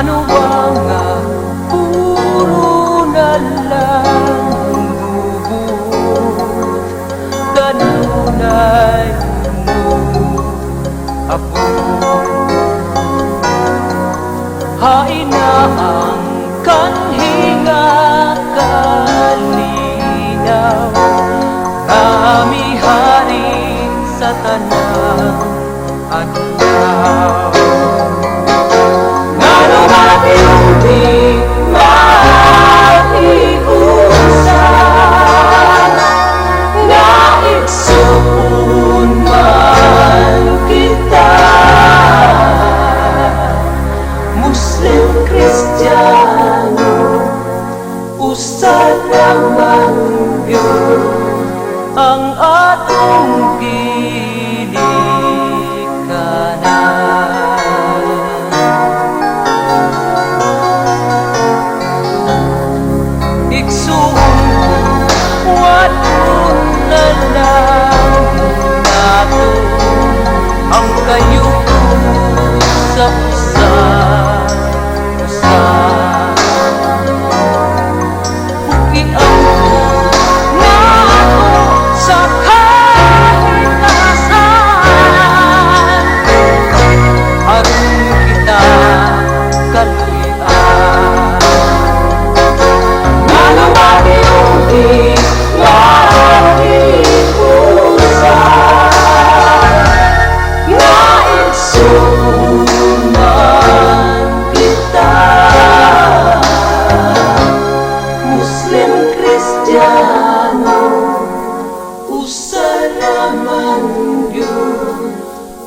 Ngano ba nga puro na lang bubut kanunay mo apo. Hain na ang kanhinga kalinaw, namihari sa tanang adlaw. Ngano ba di maiusan, nga igsuon man kita, Muslim, Kristiyano, usa naman yun ang atong ginikanan. Igsuon wadon na lang nato ang kayugon sa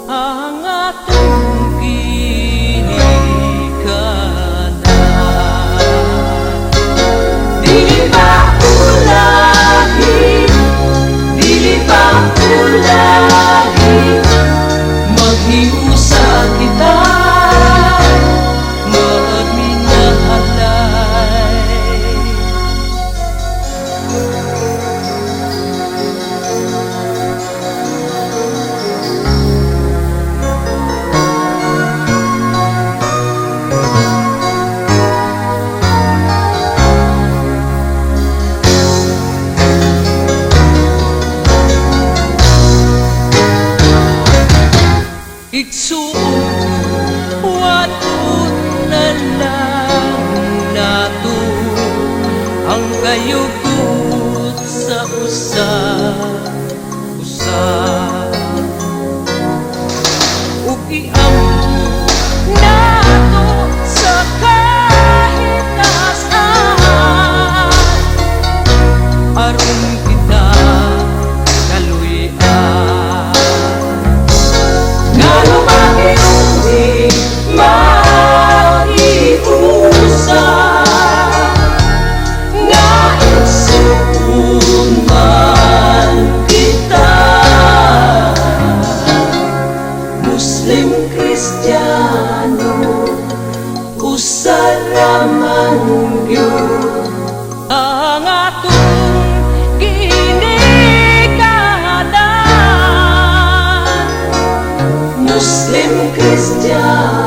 ang atong ginikanan. Dili ba ulahi, dili ba ulahi, maghiusa kita magminahalay. Igsuon wadon na lang nato ang kayugot sa usa ug iammo nato sa kahitasan aron kita kaluy-an. Ngano ba di maiusan, nga igsuon man kita, Muslim, Kristiyano, usa raman gyud ang atong ginikanan. Muslim, Kristiyano,